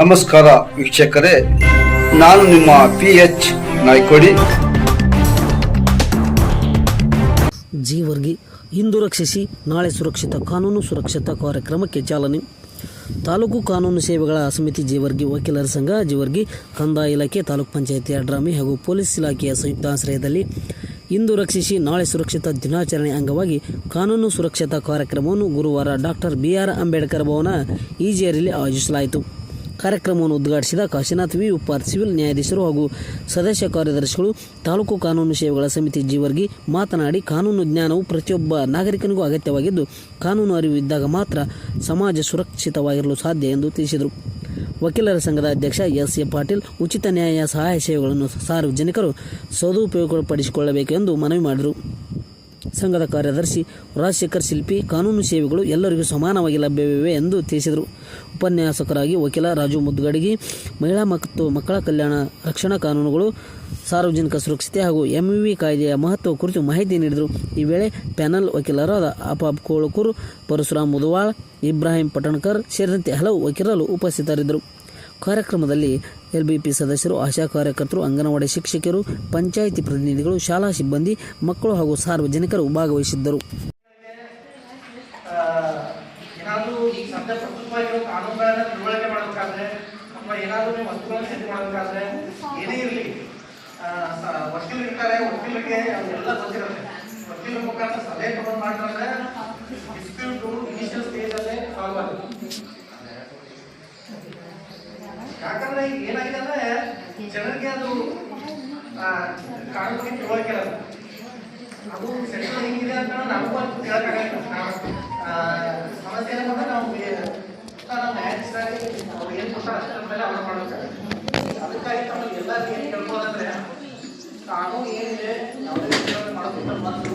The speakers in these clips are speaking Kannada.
ನಮಸ್ಕಾರ ವೀಕ್ಷಕರೇ, ನಾನು ನಿಮ್ಮ PH ನಾಯ್ಕೋಡಿ. ಜೀವರ್ಗಿ ಇಂದು ರಕ್ಷಿಸಿ ನಾಳೆ ಸುರಕ್ಷಿತ ಕಾನೂನು ಸುರಕ್ಷತಾ ಕಾರ್ಯಕ್ರಮಕ್ಕೆ ಚಾಲನೆ. ತಾಲೂಕು ಕಾನೂನು ಸೇವೆಗಳ ಸಮಿತಿ ಜೀವರ್ಗಿ, ವಕೀಲರ ಸಂಘ ಜೀವರ್ಗಿ, ಕಂದಾಯ ಇಲಾಖೆ, ತಾಲೂಕು ಪಂಚಾಯತಿ ಅಡ್ರಾಮಿ ಹಾಗೂ ಪೊಲೀಸ್ ಇಲಾಖೆಯ ಸಂಯುಕ್ತಾಶ್ರಯದಲ್ಲಿ ಇಂದು ರಕ್ಷಿಸಿ ನಾಳೆ ಸುರಕ್ಷಿತ ದಿನಾಚರಣೆ ಅಂಗವಾಗಿ ಕಾನೂನು ಸುರಕ್ಷತಾ ಕಾರ್ಯಕ್ರಮವನ್ನು ಗುರುವಾರ ಡಾಕ್ಟರ್ BR ಅಂಬೇಡ್ಕರ್ ಭವನ ಈಜೇರಿಯಲ್ಲಿ ಆಯೋಜಿಸಲಾಯಿತು. ಕಾರ್ಯಕ್ರಮವನ್ನು ಉದ್ಘಾಟಿಸಿದ ಕಾಶಿನಾಥ್ ವಿ ಉಪ್ಪಾರ್, ಸಿವಿಲ್ ನ್ಯಾಯಾಧೀಶರು ಹಾಗೂ ಸದಸ್ಯ ಕಾರ್ಯದರ್ಶಿಗಳು, ತಾಲೂಕು ಕಾನೂನು ಸೇವೆಗಳ ಸಮಿತಿ ಜೀವರ್ಗಿ ಮಾತನಾಡಿ, ಕಾನೂನು ಜ್ಞಾನವು ಪ್ರತಿಯೊಬ್ಬ ನಾಗರಿಕನಿಗೂ ಅಗತ್ಯವಾಗಿದ್ದು, ಕಾನೂನು ಅರಿವು ಇದ್ದಾಗ ಮಾತ್ರ ಸಮಾಜ ಸುರಕ್ಷಿತವಾಗಿರಲು ಸಾಧ್ಯ ಎಂದು ತಿಳಿಸಿದರು. ವಕೀಲರ ಸಂಘದ ಅಧ್ಯಕ್ಷ SA ಪಾಟೀಲ್ ಉಚಿತ ನ್ಯಾಯ ಸಹಾಯ ಸೇವೆಗಳನ್ನು ಸಾರ್ವಜನಿಕರು ಸದುಪಯೋಗಪಡಿಸಿಕೊಳ್ಳಬೇಕು ಎಂದು ಮನವಿ ಮಾಡಿದರು. ಸಂಘದ ಕಾರ್ಯದರ್ಶಿ ರಾಜಶೇಖರ್ ಶಿಲ್ಪಿ, ಕಾನೂನು ಸೇವೆಗಳು ಎಲ್ಲರಿಗೂ ಸಮಾನವಾಗಿ ಲಭ್ಯವಿವೆ ಎಂದು ತಿಳಿಸಿದರು. ಉಪನ್ಯಾಸಕರಾಗಿ ವಕೀಲ ರಾಜು ಮುದ್ಗಡಿಗಿ, ಮಹಿಳಾ ಮತ್ತು ಮಕ್ಕಳ ಕಲ್ಯಾಣ ರಕ್ಷಣಾ ಕಾನೂನುಗಳು, ಸಾರ್ವಜನಿಕ ಸುರಕ್ಷತೆ ಹಾಗೂ MVV ಕಾಯ್ದೆಯ ಮಹತ್ವ ಕುರಿತು ಮಾಹಿತಿ ನೀಡಿದರು. ಈ ವೇಳೆ ಪ್ಯಾನಲ್ ವಕೀಲರಾದ ಅಪಾಬ್ ಕೋಳಕೂರು, ಪರಶುರಾಮ್ ಮುದವಾಳ್, ಇಬ್ರಾಹಿಂ ಪಟಣ್ಕರ್ ಸೇರಿದಂತೆ ಹಲವು ವಕೀಲರು ಉಪಸ್ಥಿತರಿದ್ದರು. ಕಾರ್ಯಕ್ರಮದಲ್ಲಿ LBP ಸದಸ್ಯರು, ಆಶಾ ಕಾರ್ಯಕರ್ತರು, ಅಂಗನವಾಡಿ ಶಿಕ್ಷಕರು, ಪಂಚಾಯಿತಿ ಪ್ರತಿನಿಧಿಗಳು, ಶಾಲಾ ಸಿಬ್ಬಂದಿ, ಮಕ್ಕಳು ಹಾಗೂ ಸಾರ್ವಜನಿಕರು ಭಾಗವಹಿಸಿದ್ದರು. ಏನಾದರೂ ಈ ಸದ್ಯ ಪ್ರಸ್ತುತವಾಗಿರೋ ಕಾನೂನುಗಳನ್ನು ತಿಳುವಳಿಕೆ ಮಾಡಬೇಕಾದ್ರೆ ಅಥವಾ ಏನಾದರೂ ನೀವು ವಸ್ತುಗಳನ್ನು ಖರೀದಿ ಮಾಡಬೇಕಾದ್ರೆ ಏನೇ ಇರಲಿ, ವಕೀಲರು ಇರ್ತಾರೆ, ವಕೀಲರಿಗೆ ಎಲ್ಲ ಗೊತ್ತಿರುತ್ತೆ. ವಕೀಲರ ಮುಖಾಂತರ ಸಲಹೆ ತಗೊಂಡು ಮಾಡಿದ್ರೆ ಡಿಸ್ಪ್ಯೂಟು ಇನಿಷಿಯಲ್ ಸ್ಟೇಜಲ್ಲೇ ಸಾಲ್ವ್ ಆಗುತ್ತೆ. ಯಾಕಂದ್ರೆ ಈಗ ಏನಾಗಿದೆ ಅಂದ್ರೆ ಜನರಿಗೆ ಅದು ಕಾನೂನಿಗೆ ತಿಳುವಳಿಕೆ ಇರಲ್ಲ. ಅದು ಸೆಂಟ್ರಲ್ ಹೆಂಗಿದೆ ಅಂತ ನಮಗೂ ಅದು ತಿಳಕಾಗಲ್ಲ. ಸಮಸ್ಯೆ ಏನಂದ್ರೆ ನಾವು ನ್ಯಾಯಾಧೀಶರಾಗಿ ಅವ್ರು ಏನು ಕೊಡ್ತಾರೆ ಅಷ್ಟರ ಮೇಲೆ ಅವ್ರು ಮಾಡಬೇಕಾಗುತ್ತೆ. ಅದಕ್ಕಾಗಿ ನಮ್ಮಲ್ಲಿ ಎಲ್ಲರಿಗೂ ಏನು ಕೇಳ್ಬೋದಂದ್ರೆ, ಕಾನೂನು ಏನಿದೆ ಯಾವುದೇ ಮಾಡೋದಕ್ಕೆ ಮತ್ತು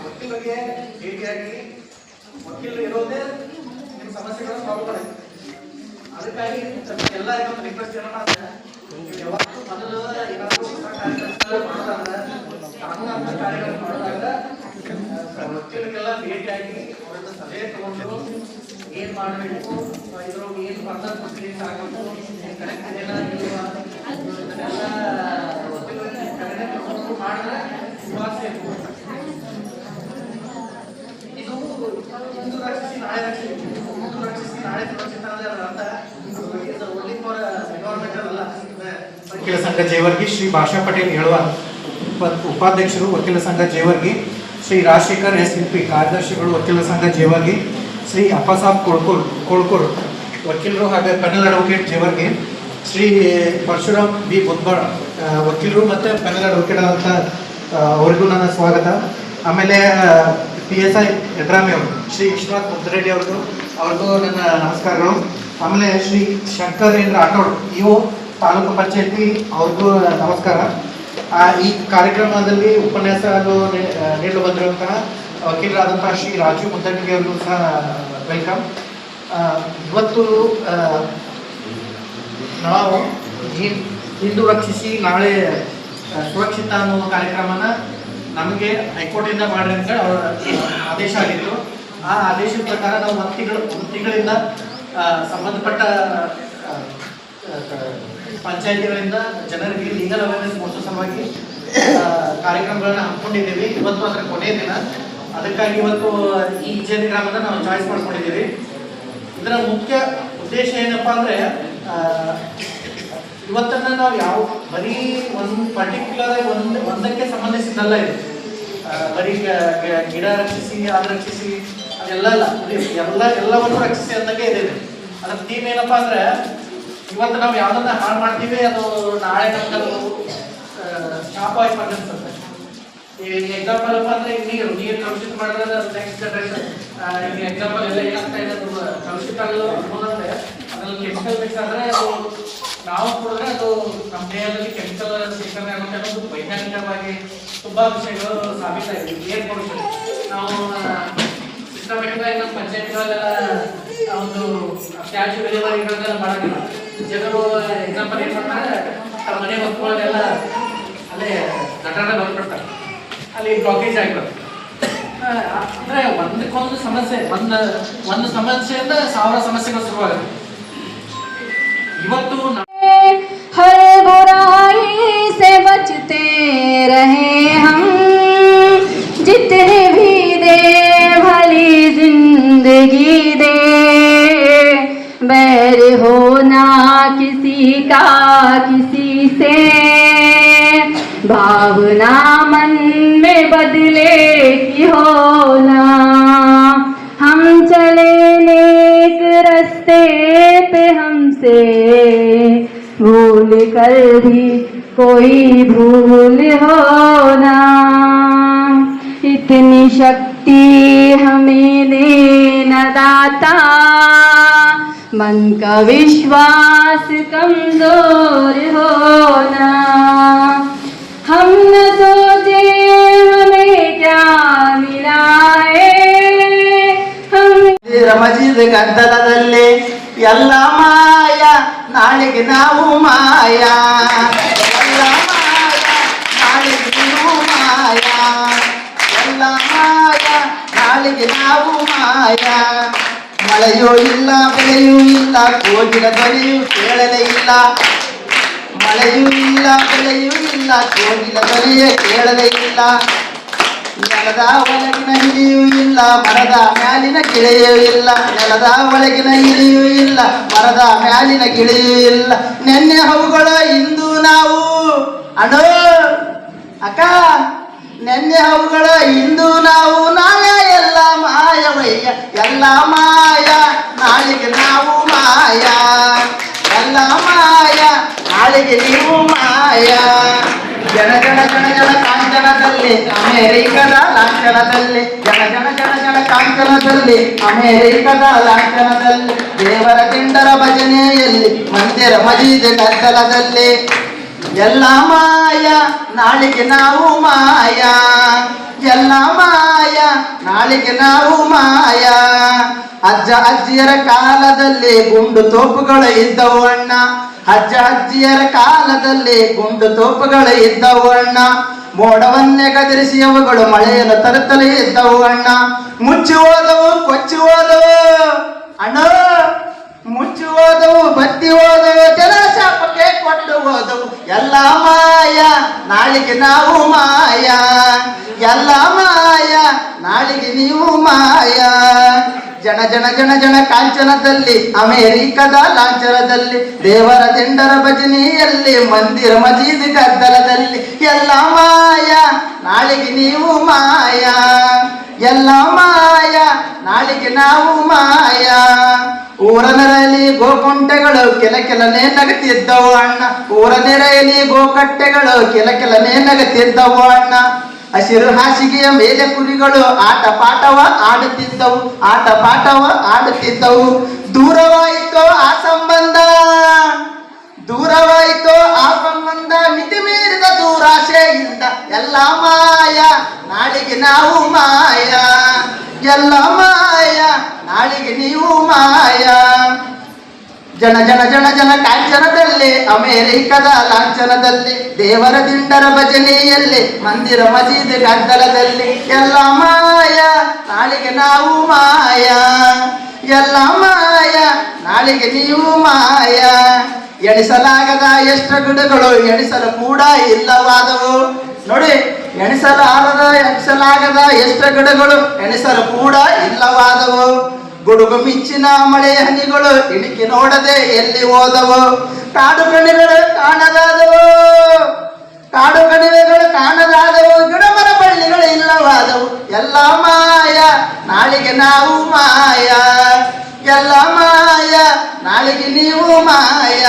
ವಕೀಲರಿಗೆ ಭೇಟಿಯಾಗಿ ವಕೀಲರು ಇರೋದೇ ನಿಮ್ಮ ಸಮಸ್ಯೆಗಳನ್ನು ಸಾಲ್ವ್ ಮಾಡಿ. ಅದಕ್ಕಾಗಿ ಎಲ್ಲರಿಗೂ ಒಂದು ರಿಕ್ವೆಸ್ಟ್ ಏನಪ್ಪ ಅಂದ್ರೆ, ಯಾವತ್ತೂ ಮೊದಲು ಏನಾದರೂ ಹೊಸ ಕಾರ್ಯಕ್ರಮ ಮಾಡೋದಾದ್ರೆ, ಕಾನೂನು ಕಾರ್ಯಕ್ರಮ ಮಾಡೋದಾಗ ವಕೀಲರಿಗೆಲ್ಲ ಭೇಟಿಯಾಗಿ ಅವರಿಂದ ಸಲಹೆ ತಗೊಂಡು ಏನು ಮಾಡಬೇಕು, ಇದ್ರೊಳಗೆ ಏನು ಫರ್ದರ್ ಪ್ರೊಸೀಡಿಂಗ್ಸ್ ಆಗಬೇಕು, ಕರೆಕ್ಟ್ ಇದೆಲ್ಲ ಇದೆಲ್ಲ ವಕೀಲರಿಗೆ ಕರೆಕ್ಟ್ ತಗೊಂಡು ಮಾಡಿದ್ರೆ ಸುವಾಸನೆ. ಇದು ಇಂದು ರಕ್ಷಿಸಿ ನಾಳೆ ರಕ್ಷಿಸಿ, ಇಂದು ರಕ್ಷಿಸಿ ನಾಳೆ ಸುರಕ್ಷಿತ ಅಂದ್ರೆ ಅದರ ಅರ್ಥ ಓನ್ಲಿ ಫಾರ್ ಎನ್ವೈರನ್ಮೆಂಟಲ್ ಅಲ್ಲ. ವಕೀಲ ಸಂಘ ಜೇವರ್ಗಿ ಶ್ರೀ ಭಾಷಾ ಪಟೇಲ್ ಹೇಳುವ ಉಪಾಧ್ಯಕ್ಷರು, ವಕೀಲ ಸಂಘ ಜೇವರ್ಗಿ ಶ್ರೀ ರಾಜಶೇಖರ್ S ಶಿಲ್ಪಿ, ಕಾರ್ಯದರ್ಶಿಗಳು, ವಕೀಲ ಸಂಘ ಜೇವರ್ಗಿ ಶ್ರೀ ಅಫಸಾಬ್ ಕೋಳ್ಕೂರ್, ವಕೀಲರು ಹಾಗೂ panel advocate Jevargi, Shri Parashuram B Mudbal, ವಕೀಲರು ಮತ್ತು ಪ್ಯಾನಲ್ ಅಡ್ವೊಕೇಟ್ ಅಂತ ಅವರಿಗೂ ನನ್ನ ಸ್ವಾಗತ. ಆಮೇಲೆ PSI ಅಡ್ರಾಮಿ ಅವರು ಶ್ರೀ ವಿಶ್ವನಾಥ್ ಮುದ್ರೆಡ್ಡಿ ಅವ್ರಿಗೂ ನನ್ನ ನಮಸ್ಕಾರಗಳು. ಆಮೇಲೆ ಶ್ರೀ ಶಂಕರೇಂದ್ರ ರಾಠೋಡ್ ಇವು ತಾಲೂಕು ಪಂಚಾಯತಿ ಅವ್ರಿಗೂ ನಮಸ್ಕಾರ. ಈ ಕಾರ್ಯಕ್ರಮದಲ್ಲಿ ಉಪನ್ಯಾಸ ನೀಡಲು ಬಂದಿರುವಂತಹ ವಕೀಲರಾದಂತಹ ಶ್ರೀ ರಾಜು ಮುದ್ದಡ್ಡಿ ಅವರಿಗೂ ಸಹ ವೆಲ್ಕಮ್. ಇವತ್ತು ನಾವು ಇಂದು ರಕ್ಷಿಸಿ ನಾಳೆ ಸುರಕ್ಷಿತ ಅನ್ನೋ ಕಾರ್ಯಕ್ರಮನ ನಮಗೆ ಹೈಕೋರ್ಟಿಂದ ಮಾಡ್ರಿ ಅಂತ ಅವರ ಆದೇಶ ಆಗಿತ್ತು. ಆ ಆದೇಶದ ಪ್ರಕಾರ ನಾವು ಒಂದು ತಿಂಗಳಿಂದ ಸಂಬಂಧಪಟ್ಟ ಪಂಚಾಯಿತಿಗಳಿಂದ ಜನರಿಗೆ ಲೀಗಲ್ ಅವೇರ್ನೆಸ್ ಮೂಡಿಸೋ ಸಲುವಾಗಿ ಕಾರ್ಯಕ್ರಮಗಳನ್ನ ಹಮ್ಮಿಕೊಂಡಿದ್ದೀವಿ. ಇವತ್ತು ಅದರ ಕೊನೆಯ ದಿನ. ಅದಕ್ಕಾಗಿ ಇವತ್ತು ಈ ಈಜೇರಿ ಗ್ರಾಮದ ನಾವು ಚಾಯ್ಸ್ ಮಾಡ್ಕೊಂಡಿದ್ದೀವಿ. ಇದರ ಮುಖ್ಯ ಉದ್ದೇಶ ಏನಪ್ಪಾ ಅಂದರೆ, ಇವತ್ತನ್ನು ನಾವು ಬರೀ ಒಂದು ಪರ್ಟಿಕ್ಯುಲರ್ ಒಂದಕ್ಕೆ ಸಂಬಂಧಿಸಿದ್ದಲ್ಲ. ಇದು ಬರೀ ಗಿಡ ರಕ್ಷಿಸಿ, ಅದು ರಕ್ಷಿಸಿ ಅದೆಲ್ಲ ಅಲ್ಲ, ಎಲ್ಲವನ್ನು ರಕ್ಷಿಸಿ ಅಂದಾಗೆ ಇದೆ. ಅದರ ಥೀಮ್ ಏನಪ್ಪಾ ಅಂದರೆ, ಇವತ್ತು ನಾವು ಯಾವುದನ್ನ ಹಾಳು ಮಾಡ್ತೀವಿ ಅದು ನಾಳೆ ನಮ್ಗೆ ಶಾಪವಾಗಿ ಪರಿಣಮಿಸುತ್ತೆ. ಈಗ ಎಕ್ಸಾಂಪಲ್ ಅಪ್ಪ ಅಂದರೆ, ನೀರು ಕಲುಷಿತ ಮಾಡಿದ್ರೆ ನೆಕ್ಸ್ಟ್ ಜನರೇಷನ್. ಈಗ ಎಕ್ಸಾಂಪಲ್ ಎಲ್ಲ ಏನಾಗ್ತಾ ಇದೆ, ಅದು ಕಲುಷಿತ ಅನ್ನೋದಂದ್ರೆ ಅದ್ರಲ್ಲಿ ಕೆಮಿಕಲ್ ಮಿಕ್ಸ್ ಆದರೆ ಅದು ನಾವು ಕುಡಿದ್ರೆ ಅದು ನಮ್ಮ ದೇಹದಲ್ಲಿ ಕೆಮಿಕಲ್ ಶೇಖರಣೆ ಆಗುತ್ತೆ ಅನ್ನೋದು ವೈಜ್ಞಾನಿಕವಾಗಿ ತುಂಬಾ ವಿಷಯಗಳು ಸಾಬೀತಾಗಿದೆ. ಏರ್ ಪೊಲ್ಯೂಷನ್ ನಾವು ಸಿಸ್ಟಮೆಟಿಕ್ ಆಗಿ ನಮ್ಮ ಪಂಚಾಯತ್ಗಳೆಲ್ಲ ಒಂದು ತ್ಯಾಜ್ಯ ವಿಲೇವಾರಿಗಳನ್ನೆಲ್ಲ ಮಾಡೋದಿಲ್ಲ. ಜನರು ಎಕ್ಸಾಂಪಲ್ ಏನು ಮಾಡ್ತಾರೆ, ತಮ್ಮ ಮನೆ ವಸ್ತುಗಳನ್ನೆಲ್ಲ ಅಲ್ಲೇ ಗಟಾರ ಬಂದ್ಬಿಡ್ತಾರೆ, ಅಲ್ಲಿ ಬ್ಲಾಕೇಜ್ ಆಗಿರುತ್ತೆ. ಅಂದರೆ ಒಂದಕ್ಕೊಂದು ಸಮಸ್ಯೆ, ಒಂದು ಸಮಸ್ಯೆಯಿಂದ 1000 ಸಮಸ್ಯೆಗಳು ಶುರುವಾಗುತ್ತೆ. ಇವತ್ತು हर बुराई से बचते रहे हम, जितने भी दे भली जिंदगी दे, बैर होना किसी का किसी से, भावना मन में बदले की होना, हम चले नेक रास्ते पे हमसे भूल कर भी कोई भूल होना, इतनी शक्ति हमें देना दाता, मन का विश्वास कमजोर होना, हम न सोचे हमें क्या मिला है, हम ಮಜೀದ್ ಗದ್ದಲದಲ್ಲಿ ಎಲ್ಲ ಮಾಯ ನಾಳೆಗೆ ನಾವು ಮಾಯ, ಎಲ್ಲ ಮಾಯ ನಾಳೆಗೆ ನೀವು ಮಾಯ, ಎಲ್ಲ ಮಾಯ ನಾಳೆಗೆ ನಾವು ಮಾಯ. ಮಳೆಯೂ ಇಲ್ಲ ಬೆಳೆಯೂ ಇಲ್ಲ ಕೋಗಿಲ ಧ್ವನಿಯೂ ಕೇಳಲೇ ಇಲ್ಲ, ಮಳೆಯೂ ಇಲ್ಲ ಬೆಳೆಯೂ ಇಲ್ಲ ಕೋಗಿಲ ಧ್ವನಿಯೇ ಕೇಳಲೇ ಇಲ್ಲ, ನೆಲದ ಒಳಗಿನ ಹಿಡಿಯೂ ಇಲ್ಲ ಮರದ ಮ್ಯಾಲಿನ ಗಿಳೆಯೂ ಇಲ್ಲ, ನೆಲದ ಒಳಗಿನ ಹಿಡಿಯೂ ಇಲ್ಲ ಮರದ ಮ್ಯಾಲಿನ ಗಿಳೆಯೂ ಇಲ್ಲ. ನೆನ್ನೆ ಹವುಗಳ ಇಂದು ನಾವು ಅಡೋ ಅಕ್ಕ, ನೆನ್ನೆ ಹವುಗಳ ಇಂದು ನಾವು, ನಾಳೆ ಎಲ್ಲ ಮಾಯವಯ್ಯ, ಎಲ್ಲ ಮಾಯ ನಾಳೆಗೆ ನಾವು ಮಾಯ, ಎಲ್ಲ ಮಾಯ ನಾಳೆಗೆ ನೀವು ಮಾಯ. ಜನ ಜನ ಜನ ಜನ ಕಾಂಚನದಲ್ಲಿ ಅಮೇರಿಕದ ಲಾಂಛನದಲ್ಲಿ, ಜನ ಜನ ಜನ ಜನ ಕಾಂಚನದಲ್ಲಿ ಅಮೇರಿಕದ ಲಾಂಛನದಲ್ಲಿ, ದೇವರ ತಿಂಡರ ಭಜನೆಯಲ್ಲಿ ಮಂದಿರ ಮಜೀದ್ ಗದ್ದಲದಲ್ಲಿ, ಎಲ್ಲ ಮಾಯ ನಾಳೆಗೆ ನಾವು ಮಾಯ, ಎಲ್ಲ ಮಾಯ ನಾಳೆಗೆ ನಾವು ಮಾಯ. ಅಜ್ಜ ಅಜ್ಜಿಯರ ಕಾಲದಲ್ಲಿ ಗುಂಡು ತೋಪುಗಳು ಇದ್ದವು ಅಣ್ಣ, ಅಜ್ಜ ಅಜ್ಜಿಯರ ಕಾಲದಲ್ಲಿ ಗುಂಡು ತೋಪುಗಳು ಇದ್ದವು ಅಣ್ಣ, ಮೋಡವನ್ನೇ ಗದರಿಸಿ ಅವುಗಳು ಮಳೆಯನ್ನು ತರುತ್ತಲೇ ಇದ್ದವು ಅಣ್ಣ. ಮುಚ್ಚಿ ಹೋದವು ಕೊಚ್ಚಿ ಹೋದವು ಅಣ್ಣ, ಮುಚ್ಚಿ ಹೋದವು ಬತ್ತಿ ಹೋದವು ಜಲಶಾಪಕ್ಕೆ ಕೊಟ್ಟು ಹೋದವು, ಎಲ್ಲ ಮಾಯ ನಾಳೆಗೆ ನಾವು ಮಾಯ, ಎಲ್ಲ ಮಾಯ ನಾಳೆಗೆ ನೀವು ಮಾಯ. ಜನ ಜನ ಜನ ಜನ ಕಾಂಚನದಲ್ಲಿ ಅಮೇರಿಕದ ಲಾಂಛನದಲ್ಲಿ, ದೇವರ ತಿಂಡರ ಭಜನೆಯಲ್ಲಿ ಮಂದಿರ ಮಜೀದ್ ಗದ್ದಲದಲ್ಲಿ, ಎಲ್ಲ ಮಾಯ ನಾಳೆಗೆ ನೀವು ಮಾಯ, ಎಲ್ಲ ಮಾಯ ನಾಳೆಗೆ ನಾವು ಮಾಯ. ಊರ ನೆರೆಯಲ್ಲಿ ಗೋಕುಂಟೆಗಳು ಕೆಲ ಕೆಲನೆ ನಗತಿದ್ದವು ಅಣ್ಣ, ಊರ ನೆರೆಯಲ್ಲಿ ಗೋಕಟ್ಟೆಗಳು ಕೆಲ ಕೆಲನೆ ನಗತಿದ್ದವು ಅಣ್ಣ. ಹಸಿರು ಹಾಸಿಗೆಯ ಮೇಲೆ ಕುರಿಗಳು ಆಟ ಪಾಠವ ಆಡುತ್ತಿದ್ದವು, ಆಟ ಪಾಠವ ಆಡುತ್ತಿದ್ದವು. ದೂರವಾಯಿತೋ ಆ ಸಂಬಂಧ, ದೂರವಾಯಿತೋ ಆ ಸಂಬಂಧ, ಮಿತಿ ಮೀರಿದ ದೂರಾಶೆಯಿಂದ, ಎಲ್ಲ ಮಾಯ ನಾಳೆಗೆ ನಾವು ಮಾಯ, ಎಲ್ಲ ಮಾಯ ನಾಳೆಗೆ ನೀವು ಮಾಯ. ಜನ ಜನ ಜನ ಜನ ಕಾಂಚನದಲ್ಲಿ ಅಮೇರಿಕದ ಲಾಂಛನದಲ್ಲಿ, ದೇವರ ದಿಂಡರ ಭಜನೆಯಲ್ಲಿ ಮಂದಿರ ಮಜೀದ್ ಗದ್ದಲದಲ್ಲಿ, ಎಲ್ಲ ಮಾಯ ನಾಳೆಗೆ ನಾವು ಮಾಯ, ಎಲ್ಲ ಮಾಯ ನಾಳೆಗೆ ನೀವು ಮಾಯ. ಎಣಿಸಲಾಗದ ಎಷ್ಟು ಗಿಡಗಳು ಎಣಿಸಲು ಕೂಡ ಇಲ್ಲವಾದವು ನೋಡಿ, ಎಣಿಸಲಾಗದ ಎಷ್ಟು ಗಿಡಗಳು ಎಣಿಸಲು ಕೂಡ ಇಲ್ಲವಾದವು. ಗುಡುಗು ಮಿಂಚಿನ ಮಳೆ ಹನಿಗಳು ಇಣಿಕೆ ನೋಡದೆ ಎಲ್ಲಿ ಹೋದವು, ಕಾಡು ಕಣಿವೆಗಳು ಕಾಣದಾದವು, ಕಾಡು ಕಣಿವೆಗಳು ಕಾಣದಾದವು, ಗಿಡ ಮರ ಬಳ್ಳಿಗಳು ಇಲ್ಲವಾದವು, ಎಲ್ಲ ಮಾಯ ನಾಳೆಗೆ ನಾವು ಮಾಯ, ಎಲ್ಲ ಮಾಯ ನಾಳೆಗೆ ನೀವು ಮಾಯ.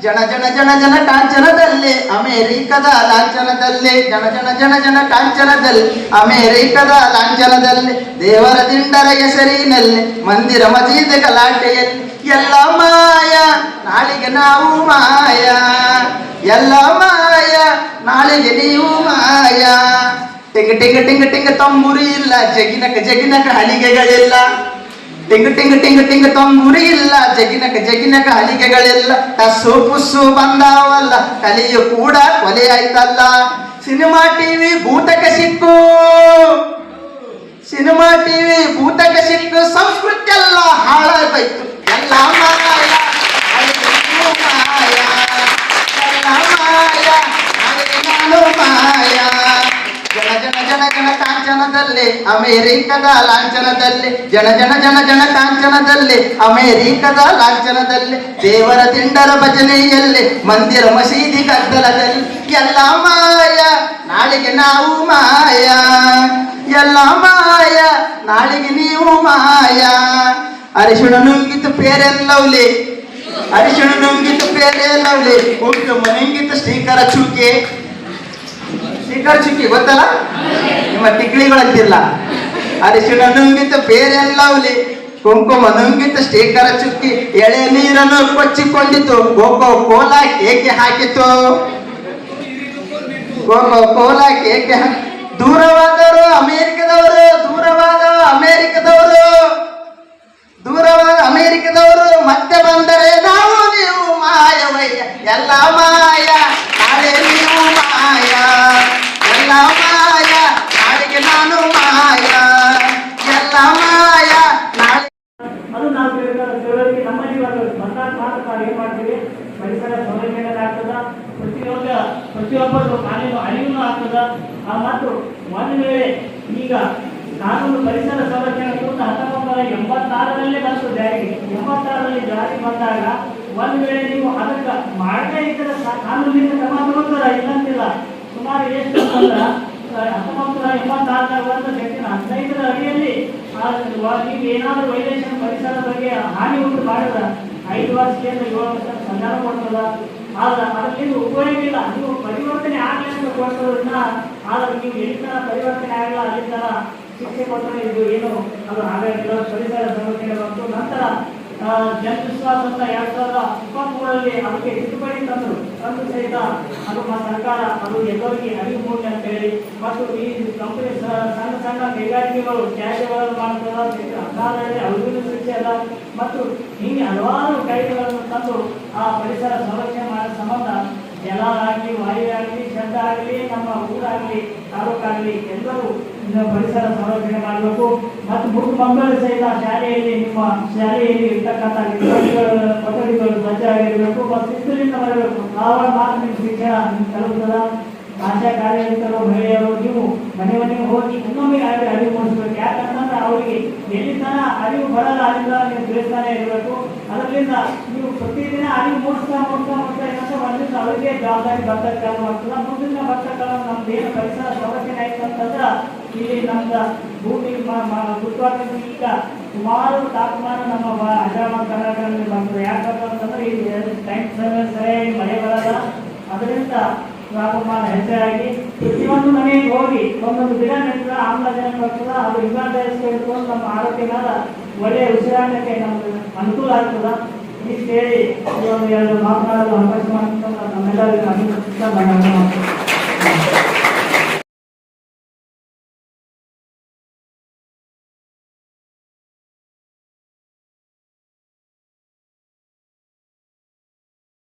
ಜನ ಜನ ಜನ ಜನ ಕಾಂಚನದಲ್ಲಿ ಅಮೇರಿಕದ ಲಾಂಛನದಲ್ಲಿ, ಜನ ಜನ ಜನ ಜನ ಕಾಂಚನದಲ್ಲಿ ಅಮೇರಿಕದ ಲಾಂಛನದಲ್ಲಿ, ದೇವರ ದಿಂಡರ ಹೆಸರಿನಲ್ಲಿ ಮಂದಿರ ಮಜೀದ್ ಗಲಾಟೆಯಲ್ಲಿ, ಎಲ್ಲ ಮಾಯ ನಾಳೆಗೆ ನಾವು ಮಾಯ, ಎಲ್ಲ ಮಾಯ ನಾಳೆಗೆ ನೀವು ಮಾಯ. ಟಿಂಗ ಟಿಂಗ ಟಿಂಗ ಟಿಂಗ ತಂಬುರಿ ಇಲ್ಲ, ಜಗಿನಕ ಜಗಿನಕ ಹಲಿಗೆಗಳಿಲ್ಲ, ಟಿಂಗ ಟಿಂಗ ಟಿಂಗ ಟಿಂಗ ತಂಬುರಿ ಇಲ್ಲ, ಜಗಿನಕ ಜಗಿನಕ ಹಲಿಗೆಗಳಿಲ್ಲ. ಟಸ್ಸು ಪುಸ್ಸು ಬಂದಾವಲ್ಲ, ಕಲಿಯು ಕೂಡ ಕೊಲೆ ಆಯ್ತಲ್ಲ. ಸಿನಿಮಾ ಟಿವಿ ಭೂತಕ ಸಿಕ್ಕು, ಸಿನಿಮಾ ಟಿವಿ ಭೂತಕ ಸಿಕ್ಕು, ಸಂಸ್ಕೃತಿ ಎಲ್ಲ ಹಾಳಾಗೋಯ್ತು, ಎಲ್ಲ ಮಾಯ ಮಾಯ ಎಲ್ಲ ಮಾಯ ನಾಳೆಗೆ ನಾನು ಮಾಯ ಜನ ಜನ ಜನ ಜನ ಕಾಂಚನದಲ್ಲಿ ಅಮೇರಿಕದ ಲಾಂಛನದಲ್ಲಿ ಜನ ಜನ ಜನ ಜನ ಕಾಂಚನದಲ್ಲಿ ಅಮೇರಿಕದ ಲಾಂಛನದಲ್ಲಿ ದೇವರ ತಿಂಡರ ಭಜನೆಯಲ್ಲಿ ಮಂದಿರ ಮಸೀದಿ ಗದ್ದಲದಲ್ಲಿ ಎಲ್ಲ ಮಾಯ ನಾಳೆಗೆ ನಾವು ಮಾಯ ಎಲ್ಲ ಮಾಯ ನಾಳೆಗೆ ನೀವು ಮಾಯ ಅರಿಶಿಣ ನುಂಗಿತು ಪೇರೆಲ್ಲವ್ಲಿ ಅರಿಶಿಣ ನುಂಗಿತು ಪೇರೆಲ್ಲವ್ಲಿ ಕುಂಕುಮ ನುಂಗಿತು ಶ್ರೀಕರ ಚುಕ್ಕೆ ಶ್ರೀಕರ ಚುಕ್ಕಿ ಗೊತ್ತಲ್ಲ ನಿಮ್ಮ ಟಿಕ್ಳಿಗಳಂತಿಲ್ಲ ಅರಿಶಿಣ ನುಂಗಿತು ಪೇರೆಲ್ಲವ್ಲಿ ಕುಂಕುಮ ನುಂಗಿತು ಶ್ರೀಕರ ಚುಕ್ಕಿ ಎಳೆ ನೀರನ್ನು ಕೊಚ್ಚಿಕೊಂಡಿತು ಕೋಕೋ ಕೋಲಾ ಕೇಕೆ ಹಾಕಿತು ಕೋಕೋ ಕೋಲಾ ಕೇಕೆ ಹಾಕಿ ದೂರವಾದವರು ಅಮೇರಿಕದವರು ದೂರವಾದ ಅಮೇರಿಕದವರು ದೂರವಾದ ಅಮೇರಿಕದವರು ಮತ್ತೆ ಬಂದರೆ ನಾವು ನೀವು ಮಾಯವಯ್ಯ ಎಲ್ಲ ಮಾಯ ನಾಳೆ ನೀವು ಮಾಯ ಎಲ್ಲ ಮಾಯ ನಾಳೆಗೆ ನಾನು ಮಾಯ ಎಲ್ಲ ಮಾಯ ನಾಳೆ ಅದು ನಾವು ತಿಳುವಳಿಕೆ ನಮ್ಮಲ್ಲಿ ಮಾತ್ರ ಏನ್ ಮಾಡ್ತೀವಿ ಪರಿಸರ ಸಂರಕ್ಷಣೆ ಆಗ್ತದ ಪ್ರತಿಯೊಬ್ಬರು ಕಾನೂನು ಅರಿವು ಆಗ್ತದ ಮತ್ತು ಒಂದು ವೇಳೆ ಈಗ ಕಾನೂನು ಪರಿಸರ ಸಂರಕ್ಷಣೆ ಕುರಿತು 1986 ಬಂತು ಜಾರಿಗೆ 86 ಜಾರಿ ಬಂದಾಗ ಒಂದು ವೇಳೆ ನೀವು ಅದಕ್ಕೆ ಮಾಡದೇ ಇದ್ದರೆ ಕಾನೂನಿನ ಕ್ರಮ ತಗೋತಾರ ಇಲ್ಲಂತಿಲ್ಲ ಸುಮಾರು ಎಷ್ಟು ಅಂದ್ರೆ 1986 ಒಂದು ಸೆಕ್ಷನ್ 15 ಅಡಿಯಲ್ಲಿ ನೀವು ಏನಾದರೂ ವೈಲೇಷನ್ ಪರಿಸರ ಬಗ್ಗೆ ಹಾನಿ ಉಂಟು ಮಾಡಿದ್ರೆ 5 ವರ್ಷದಿಂದ 7 ವರ್ಷ ಸಂಧಾನ ಕೊಡ್ತದ ಆದ್ರೆ ಅದರಿಂದ ಉಪಯೋಗ ಇಲ್ಲ ನೀವು ಪರಿವರ್ತನೆ ಆಗಲಿ ಅಂತ ಕೊಡ್ತದನ್ನ ಆದ್ರೆ ನೀವು ಎಲ್ಲಿ ಪರಿವರ್ತನೆ ಆಗಲ್ಲ ಅಲ್ಲಿ ತರ ಶಿಕ್ಷೆ ಕೊಟ್ಟರೆ ಇದು ಏನು ಅದು ಹಾಗಾಗಿಲ್ಲ ಪರಿಸರ ಸಂರಕ್ಷಣೆ ಬಂತು ನಂತರ ಜನವಿಶ್ವಾಸ ಅಂತ 2023 ಅದಕ್ಕೆ ತಿದ್ದುಪಡಿ ತಂದು ಸಹಿತ ಅದು ಸರ್ಕಾರ ಅದು ಎಲ್ಲರಿಗೆ ಅರಿವು ಮೂಡಲಿ ಅಂತ ಹೇಳಿ ಮತ್ತು ಈ ಕಂಪನಿ ಸಣ್ಣ ಸಣ್ಣ ಕೈಗಾರಿಕೆಗಳು ತ್ಯಾಜ್ಯಗಳನ್ನು ಮಾಡ್ತದೆ ಅಕಾಲದಲ್ಲಿ ಅವ್ರಿಗೂ ಶಿಕ್ಷೆ ಅಲ್ಲ ಮತ್ತು ಹೀಗೆ ಹಲವಾರು ಕಾಯ್ದೆಗಳನ್ನು ತಂದು ಆ ಪರಿಸರ ಸಂರಕ್ಷಣೆ ಮಾಡೋ ಸಂಬಂಧ ಜಲ ಆಗಲಿ ವಾಯು ಆಗಲಿ ಶಬ್ದ ಆಗಲಿ ನಮ್ಮ ಊರಾಗಲಿ ತಾಲೂಕಾಗಲಿ ಎಲ್ಲರೂ ಪರಿಸರ ಸಂರಕ್ಷಣೆ ಮಾಡಬೇಕು ಮತ್ತು ಮುಖ್ಯ ಮಕ್ಕಳು ಸಹಿತ ಶಾಲೆಯಲ್ಲಿ ನಿಮ್ಮ ಶಾಲೆಯಲ್ಲಿ ಇರ್ತಕ್ಕಂಥ ಕೊಠಡಿಗಳು ಸಜ್ಜಾಗಿರಬೇಕು ಮತ್ತು ಶಿಸ್ತುಲಿಂದ ಬರಬೇಕು ಆವಾಗ ಮಾತ್ರ ನಿಮ್ಮ ಶಿಕ್ಷಣ ತಲುಪುತ್ತದ ಆಶಾ ಕಾರ್ಯಕರ್ತರು ಮಹಿಳೆಯರು ನೀವು ಮನೆ ಮನೆಗೆ ಹೋಗಿ ಇನ್ನೊಮ್ಮೆ ಅರಿವು ಮೂಡಿಸ್ಬೇಕು ಯಾಕಂತಂದ್ರೆ ಅವರಿಗೆ ಎಲ್ಲಿ ತನ ಅರಿವು ಬರಲ್ಲ ಅಲ್ಲಿಂದ ನೀವು ತಿಳಿಸ್ತಾನೆ ಇರಬೇಕು ಅದರಿಂದ ನೀವು ಪ್ರತಿದಿನ ಅರಿವು ಮೂಡಿಸ್ತಾ ಏನಂತ ಒಂದಿನ ಅವರಿಗೆ ಜವಾಬ್ದಾರಿ ಬರ್ತಕ್ಕ ಮಾಡ್ತದ ಮುಂದಿನ ಬರ್ತಕ್ಕಲ್ಲ ನಮ್ದು ಏನು ಪರಿಸರ ಸಂರಕ್ಷಣೆ ಆಯ್ತು ಅಂತಂದ್ರೆ ಇಲ್ಲಿ ನಮ್ದು ಭೂಮಿ ಗುರುತ್ವಾಕರ್ಷಣೆ ಈಗ ಸುಮಾರು ತಾಪಮಾನ ನಮ್ಮ ಹಜಾರ ಕರ್ನಾಟಕದಲ್ಲಿ ಬರ್ತದೆ ಯಾಕಂತಂದ್ರೆ ಇಲ್ಲಿ ಟೈಮ್ ಸರಿಯಾಗಿ ಮಳೆ ಬರಲ್ಲ ಅದರಿಂದ ತಾಪಮಾನ ಹೆಚ್ಚಾಗಿ ಪ್ರತಿಯೊಂದು ಮನೆಗೆ ಹೋಗಿ ಒಂದೊಂದು ಗಿಡ ನೆಟ್ಟಿದ್ರೆ ಆಮ್ಲಜನಕ ಬರ್ತದ ಅದು ಇಂಗಾಲದ ಇಟ್ಕೊಂಡು ನಮ್ಮ ಆರೋಗ್ಯ ಮೇಲೆ ಒಳ್ಳೆಯ ಉಸಿರಾಟಕ್ಕೆ ನಮ್ಗೆ ಅನುಕೂಲ ಆಗ್ತದ ಇಷ್ಟು ಹೇಳಿ ಒಂದು ಎರಡು ಮಾತನಾಡಲು ಅವಕಾಶ ಮಾಡ್ಕೊಂಡು ನಮ್ಮೆಲ್ಲರಿಗೂ ಅಭಿನಂದಿಸ್ತಾ